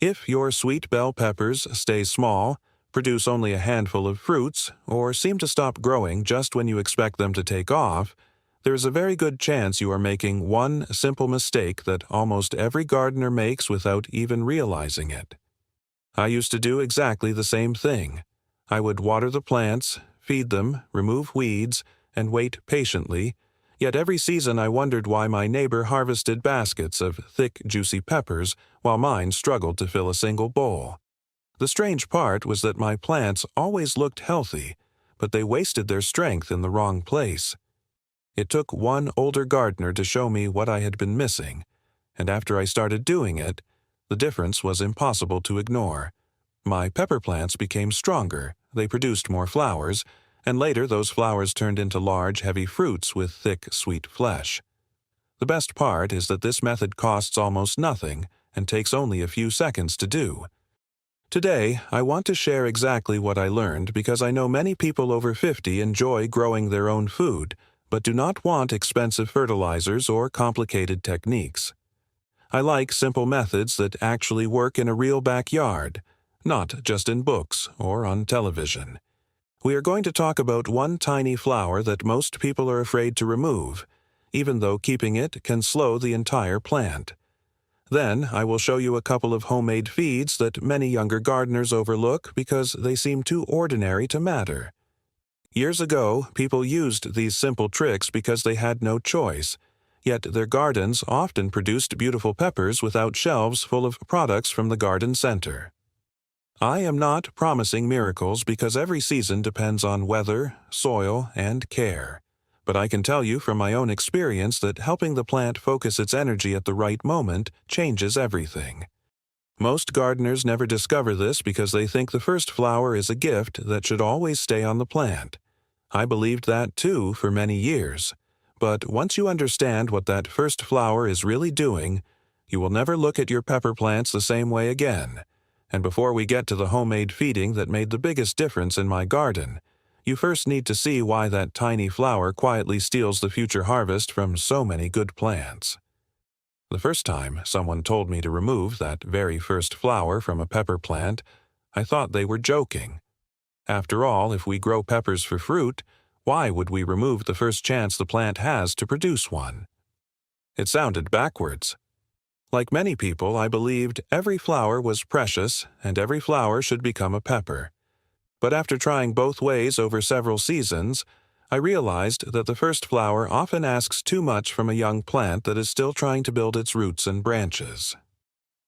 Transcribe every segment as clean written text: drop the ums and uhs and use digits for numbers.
If your sweet bell peppers stay small, produce only a handful of fruits, or seem to stop growing just when you expect them to take off, there is a very good chance you are making one simple mistake that almost every gardener makes without even realizing it. I used to do exactly the same thing. I would water the plants, feed them, remove weeds, and wait patiently, yet every season I wondered why my neighbor harvested baskets of thick, juicy peppers while mine struggled to fill a single bowl. The strange part was that my plants always looked healthy, but they wasted their strength in the wrong place. It took one older gardener to show me what I had been missing, and after I started doing it, the difference was impossible to ignore. My pepper plants became stronger, they produced more flowers, and later those flowers turned into large, heavy fruits with thick, sweet flesh. The best part is that this method costs almost nothing and takes only a few seconds to do. Today, I want to share exactly what I learned because I know many people over 50 enjoy growing their own food, but do not want expensive fertilizers or complicated techniques. I like simple methods that actually work in a real backyard, not just in books or on television. We are going to talk about one tiny flower that most people are afraid to remove, even though keeping it can slow the entire plant. Then I will show you a couple of homemade feeds that many younger gardeners overlook because they seem too ordinary to matter. Years ago, people used these simple tricks because they had no choice, yet their gardens often produced beautiful peppers without shelves full of products from the garden center. I am not promising miracles because every season depends on weather, soil, and care. But I can tell you from my own experience that helping the plant focus its energy at the right moment changes everything. Most gardeners never discover this because they think the first flower is a gift that should always stay on the plant. I believed that too for many years. But once you understand what that first flower is really doing, you will never look at your pepper plants the same way again. And before we get to the homemade feeding that made the biggest difference in my garden, you first need to see why that tiny flower quietly steals the future harvest from so many good plants. The first time someone told me to remove that very first flower from a pepper plant, I thought they were joking. After all, if we grow peppers for fruit, why would we remove the first chance the plant has to produce one? It sounded backwards. Like many people, I believed every flower was precious and every flower should become a pepper. But after trying both ways over several seasons, I realized that the first flower often asks too much from a young plant that is still trying to build its roots and branches.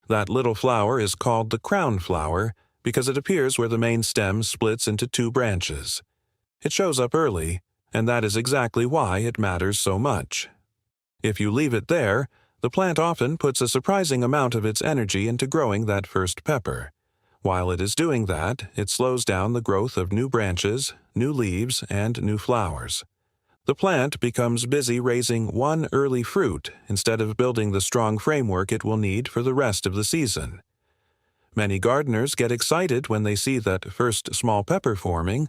That little flower is called the crown flower because it appears where the main stem splits into two branches. It shows up early, and that is exactly why it matters so much. If you leave it there, the plant often puts a surprising amount of its energy into growing that first pepper. While it is doing that, it slows down the growth of new branches, new leaves, and new flowers. The plant becomes busy raising one early fruit instead of building the strong framework it will need for the rest of the season. Many gardeners get excited when they see that first small pepper forming,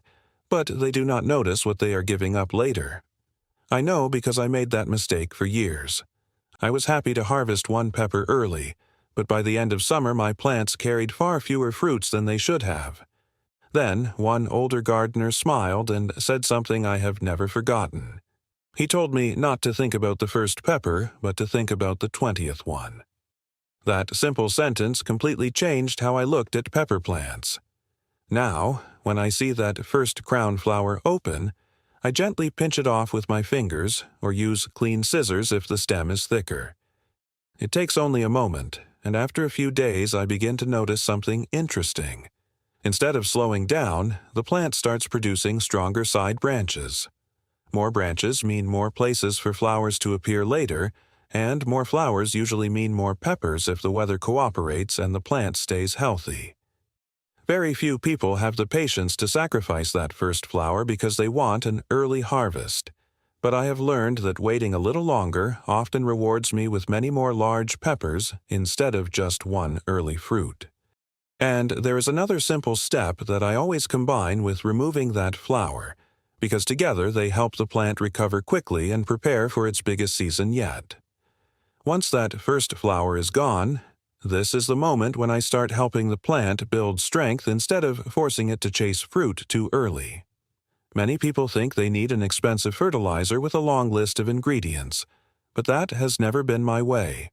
but they do not notice what they are giving up later. I know because I made that mistake for years. I was happy to harvest one pepper early, but by the end of summer my plants carried far fewer fruits than they should have. Then one older gardener smiled and said something I have never forgotten. He told me not to think about the first pepper, but to think about the 20th one. That simple sentence completely changed how I looked at pepper plants. Now, when I see that first crown flower open, I gently pinch it off with my fingers or use clean scissors if the stem is thicker. It takes only a moment, and after a few days I begin to notice something interesting. Instead of slowing down, the plant starts producing stronger side branches. More branches mean more places for flowers to appear later, and more flowers usually mean more peppers if the weather cooperates and the plant stays healthy. Very few people have the patience to sacrifice that first flower because they want an early harvest. But I have learned that waiting a little longer often rewards me with many more large peppers instead of just one early fruit. And there is another simple step that I always combine with removing that flower, because together they help the plant recover quickly and prepare for its biggest season yet. Once that first flower is gone, This is the moment when I start helping the plant build strength instead of forcing it to chase fruit too early. Many people think they need an expensive fertilizer with a long list of ingredients, but that has never been my way.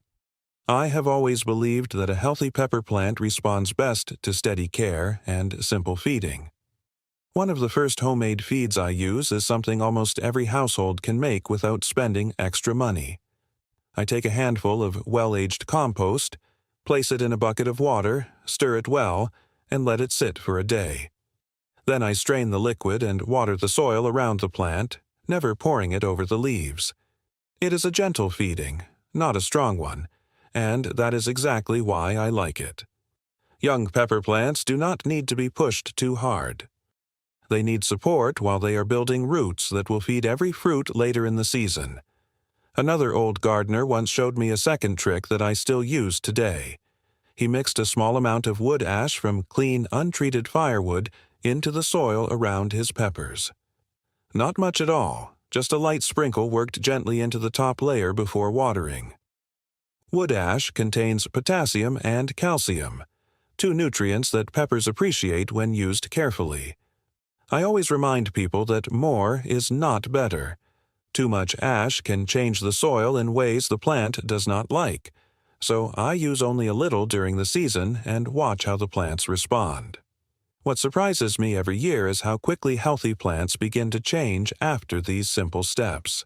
I have always believed that a healthy pepper plant responds best to steady care and simple feeding. One of the first homemade feeds I use is something almost every household can make without spending extra money. I take a handful of well-aged compost, place it in a bucket of water, stir it well, and let it sit for a day. Then I strain the liquid and water the soil around the plant, never pouring it over the leaves. It is a gentle feeding, not a strong one, and that is exactly why I like it. Young pepper plants do not need to be pushed too hard. They need support while they are building roots that will feed every fruit later in the season. Another old gardener once showed me a second trick that I still use today. He mixed a small amount of wood ash from clean, untreated firewood into the soil around his peppers. Not much at all, just a light sprinkle worked gently into the top layer before watering. Wood ash contains potassium and calcium, two nutrients that peppers appreciate when used carefully. I always remind people that more is not better. Too much ash can change the soil in ways the plant does not like, so I use only a little during the season and watch how the plants respond. What surprises me every year is how quickly healthy plants begin to change after these simple steps.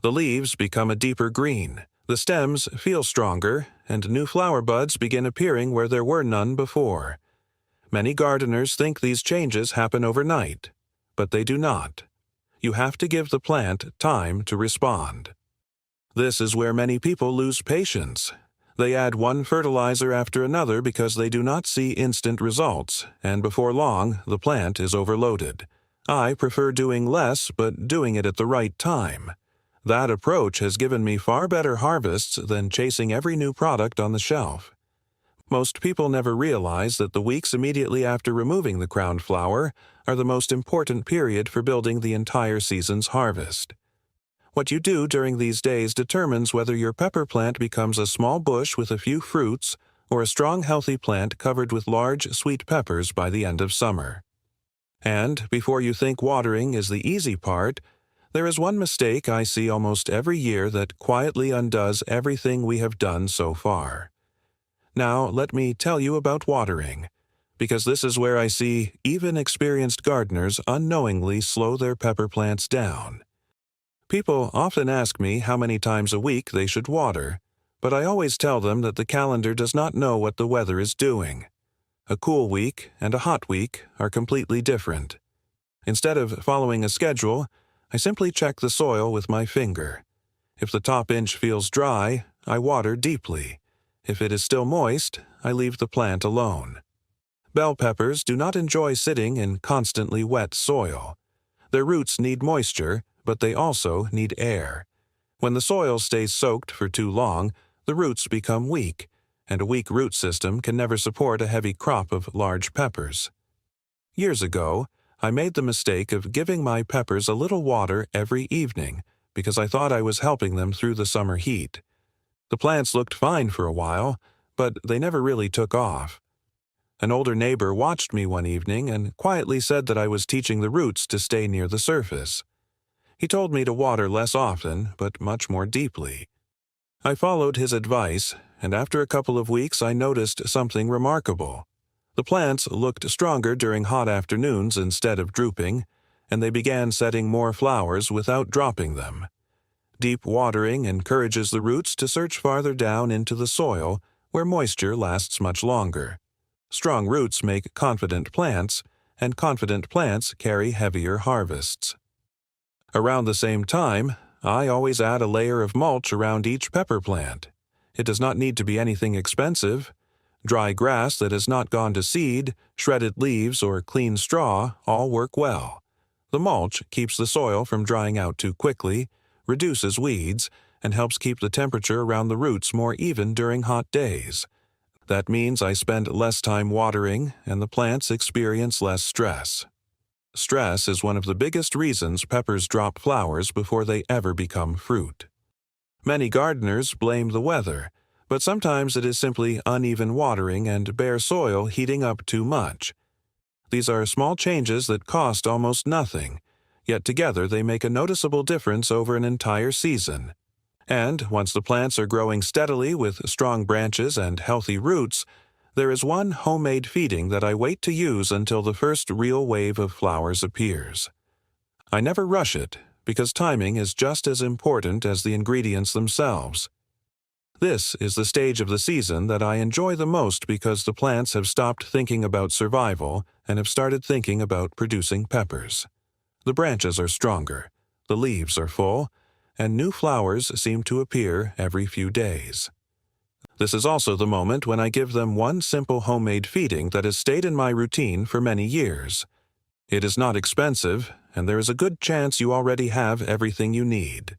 The leaves become a deeper green, the stems feel stronger, and new flower buds begin appearing where there were none before. Many gardeners think these changes happen overnight, but they do not. You have to give the plant time to respond. This is where many people lose patience. They add one fertilizer after another because they do not see instant results, and before long, the plant is overloaded. I prefer doing less, but doing it at the right time. That approach has given me far better harvests than chasing every new product on the shelf. Most people never realize that the weeks immediately after removing the crown flower are the most important period for building the entire season's harvest. What you do during these days determines whether your pepper plant becomes a small bush with a few fruits or a strong, healthy plant covered with large, sweet peppers by the end of summer. And before you think watering is the easy part, there is one mistake I see almost every year that quietly undoes everything we have done so far. Now, let me tell you about watering, because this is where I see even experienced gardeners unknowingly slow their pepper plants down. People often ask me how many times a week they should water, but I always tell them that the calendar does not know what the weather is doing. A cool week and a hot week are completely different. Instead of following a schedule, I simply check the soil with my finger. If the top inch feels dry, I water deeply. If it is still moist, I leave the plant alone. Bell peppers do not enjoy sitting in constantly wet soil. Their roots need moisture, but they also need air. When the soil stays soaked for too long, the roots become weak, and a weak root system can never support a heavy crop of large peppers. Years ago, I made the mistake of giving my peppers a little water every evening because I thought I was helping them through the summer heat. The plants looked fine for a while, but they never really took off. An older neighbor watched me one evening and quietly said that I was teaching the roots to stay near the surface. He told me to water less often, but much more deeply. I followed his advice, and after a couple of weeks I noticed something remarkable. The plants looked stronger during hot afternoons instead of drooping, and they began setting more flowers without dropping them. Deep watering encourages the roots to search farther down into the soil, where moisture lasts much longer. Strong roots make confident plants, and confident plants carry heavier harvests. Around the same time, I always add a layer of mulch around each pepper plant. It does not need to be anything expensive. Dry grass that has not gone to seed, shredded leaves, or clean straw all work well. The mulch keeps the soil from drying out too quickly, reduces weeds, and helps keep the temperature around the roots more even during hot days. That means I spend less time watering, and the plants experience less stress. Stress is one of the biggest reasons peppers drop flowers before they ever become fruit. Many gardeners blame the weather, but sometimes it is simply uneven watering and bare soil heating up too much. These are small changes that cost almost nothing, yet together they make a noticeable difference over an entire season. And once the plants are growing steadily with strong branches and healthy roots, there is one homemade feeding that I wait to use until the first real wave of flowers appears. I never rush it, because timing is just as important as the ingredients themselves. This is the stage of the season that I enjoy the most because the plants have stopped thinking about survival and have started thinking about producing peppers. The branches are stronger, the leaves are full, and new flowers seem to appear every few days. This is also the moment when I give them one simple homemade feeding that has stayed in my routine for many years. It is not expensive, and there is a good chance you already have everything you need.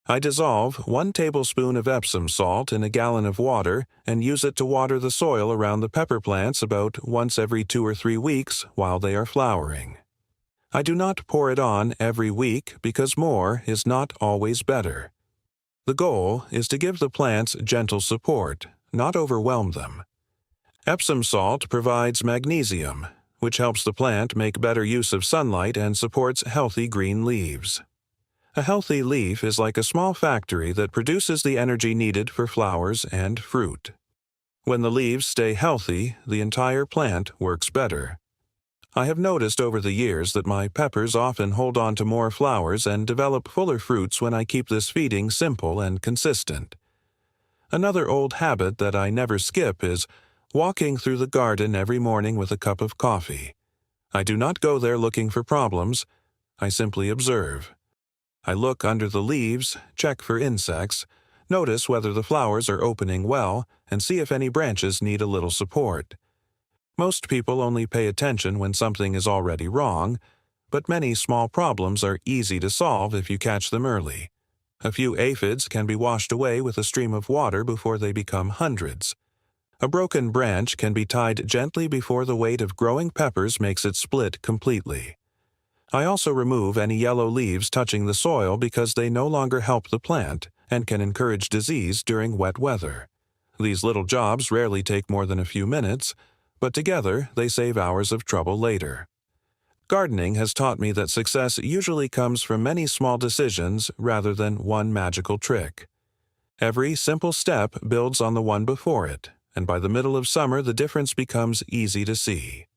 I dissolve 1 tablespoon of Epsom salt in a gallon of water and use it to water the soil around the pepper plants about once every 2 or 3 weeks while they are flowering. I do not pour it on every week because more is not always better. The goal is to give the plants gentle support, not overwhelm them. Epsom salt provides magnesium, which helps the plant make better use of sunlight and supports healthy green leaves. A healthy leaf is like a small factory that produces the energy needed for flowers and fruit. When the leaves stay healthy, the entire plant works better. I have noticed over the years that my peppers often hold on to more flowers and develop fuller fruits when I keep this feeding simple and consistent. Another old habit that I never skip is walking through the garden every morning with a cup of coffee. I do not go there looking for problems. I simply observe. I look under the leaves, check for insects, notice whether the flowers are opening well, and see if any branches need a little support. Most people only pay attention when something is already wrong, but many small problems are easy to solve if you catch them early. A few aphids can be washed away with a stream of water before they become hundreds. A broken branch can be tied gently before the weight of growing peppers makes it split completely. I also remove any yellow leaves touching the soil because they no longer help the plant and can encourage disease during wet weather. These little jobs rarely take more than a few minutes, but together they save hours of trouble later. Gardening has taught me that success usually comes from many small decisions rather than one magical trick. Every simple step builds on the one before it, and by the middle of summer the difference becomes easy to see.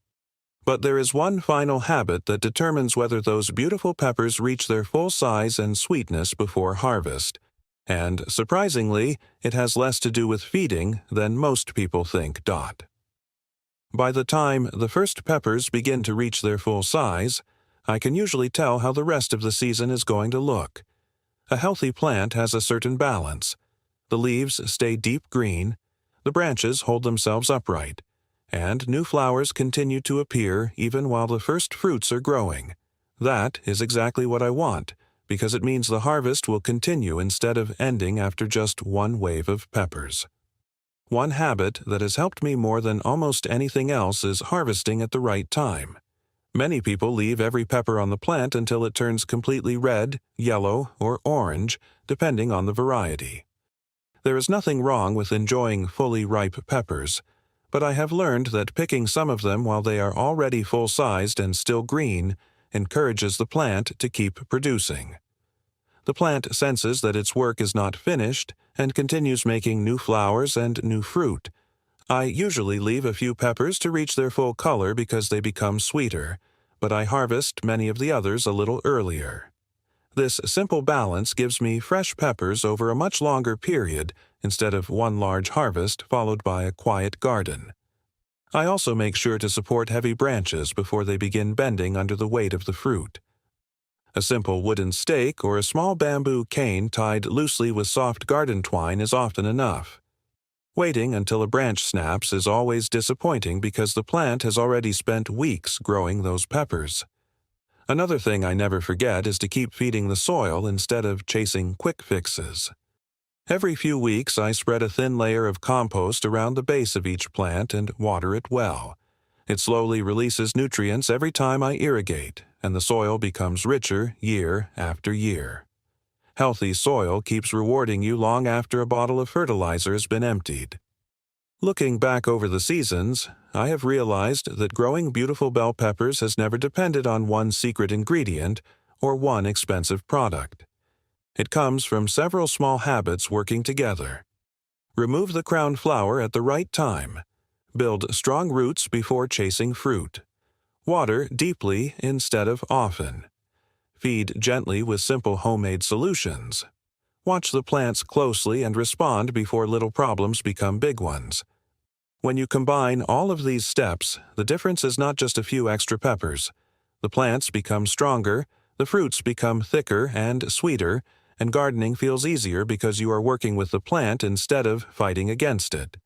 But there is one final habit that determines whether those beautiful peppers reach their full size and sweetness before harvest, and surprisingly, it has less to do with feeding than most people think. By the time the first peppers begin to reach their full size, I can usually tell how the rest of the season is going to look. A healthy plant has a certain balance. The leaves stay deep green, the branches hold themselves upright, and new flowers continue to appear even while the first fruits are growing. That is exactly what I want, because it means the harvest will continue instead of ending after just one wave of peppers. One habit that has helped me more than almost anything else is harvesting at the right time. Many people leave every pepper on the plant until it turns completely red, yellow, or orange, depending on the variety. There is nothing wrong with enjoying fully ripe peppers, but I have learned that picking some of them while they are already full-sized and still green encourages the plant to keep producing. The plant senses that its work is not finished and continues making new flowers and new fruit. I usually leave a few peppers to reach their full color because they become sweeter, but I harvest many of the others a little earlier. This simple balance gives me fresh peppers over a much longer period instead of one large harvest followed by a quiet garden. I also make sure to support heavy branches before they begin bending under the weight of the fruit. A simple wooden stake or a small bamboo cane tied loosely with soft garden twine is often enough. Waiting until a branch snaps is always disappointing because the plant has already spent weeks growing those peppers. Another thing I never forget is to keep feeding the soil instead of chasing quick fixes. Every few weeks I spread a thin layer of compost around the base of each plant and water it well. It slowly releases nutrients every time I irrigate, and the soil becomes richer year after year. Healthy soil keeps rewarding you long after a bottle of fertilizer has been emptied. Looking back over the seasons, I have realized that growing beautiful bell peppers has never depended on one secret ingredient or one expensive product. It comes from several small habits working together. Remove the crown flower at the right time. Build strong roots before chasing fruit. Water deeply instead of often. Feed gently with simple homemade solutions. Watch the plants closely and respond before little problems become big ones. When you combine all of these steps, the difference is not just a few extra peppers. The plants become stronger, the fruits become thicker and sweeter, and gardening feels easier because you are working with the plant instead of fighting against it.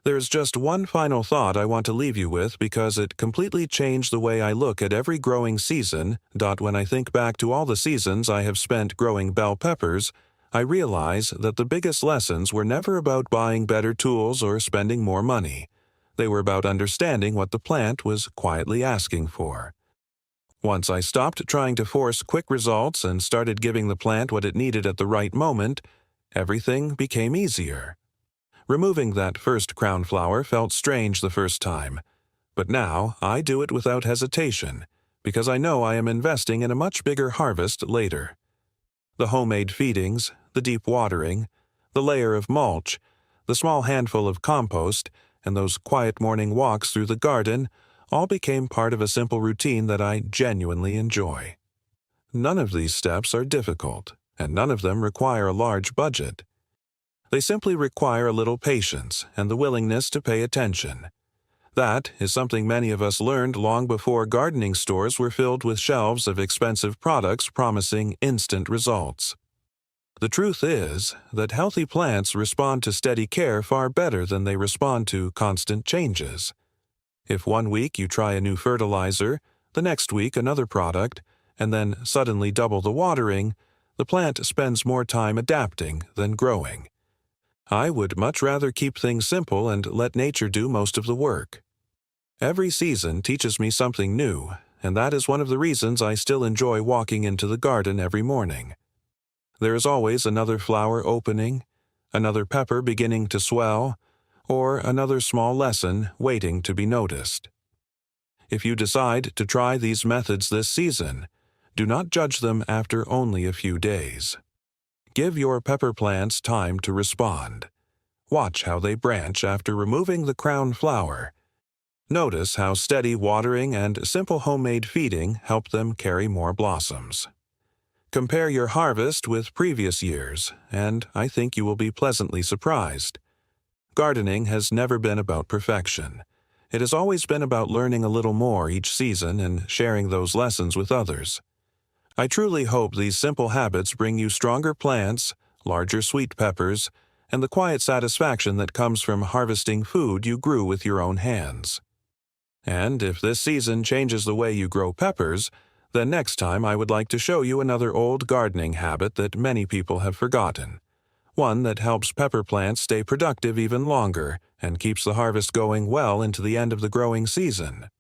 There's just one final thought I want to leave you with because it completely changed the way I look at every growing season. When I think back to all the seasons I have spent growing bell peppers, I realize that the biggest lessons were never about buying better tools or spending more money. They were about understanding what the plant was quietly asking for. Once I stopped trying to force quick results and started giving the plant what it needed at the right moment, everything became easier. Removing that first crown flower felt strange the first time, but now I do it without hesitation because I know I am investing in a much bigger harvest later. The homemade feedings, the deep watering, the layer of mulch, the small handful of compost, and those quiet morning walks through the garden all became part of a simple routine that I genuinely enjoy. None of these steps are difficult, and none of them require a large budget. They simply require a little patience and the willingness to pay attention. That is something many of us learned long before gardening stores were filled with shelves of expensive products promising instant results. The truth is that healthy plants respond to steady care far better than they respond to constant changes. If one week you try a new fertilizer, the next week another product, and then suddenly double the watering, the plant spends more time adapting than growing. I would much rather keep things simple and let nature do most of the work. Every season teaches me something new, and that is one of the reasons I still enjoy walking into the garden every morning. There is always another flower opening, another pepper beginning to swell, or another small lesson waiting to be noticed. If you decide to try these methods this season, do not judge them after only a few days. Give your pepper plants time to respond. Watch how they branch after removing the crown flower. Notice how steady watering and simple homemade feeding help them carry more blossoms. Compare your harvest with previous years, and I think you will be pleasantly surprised. Gardening has never been about perfection. It has always been about learning a little more each season and sharing those lessons with others. I truly hope these simple habits bring you stronger plants, larger sweet peppers, and the quiet satisfaction that comes from harvesting food you grew with your own hands. And if this season changes the way you grow peppers, then next time I would like to show you another old gardening habit that many people have forgotten. One that helps pepper plants stay productive even longer and keeps the harvest going well into the end of the growing season.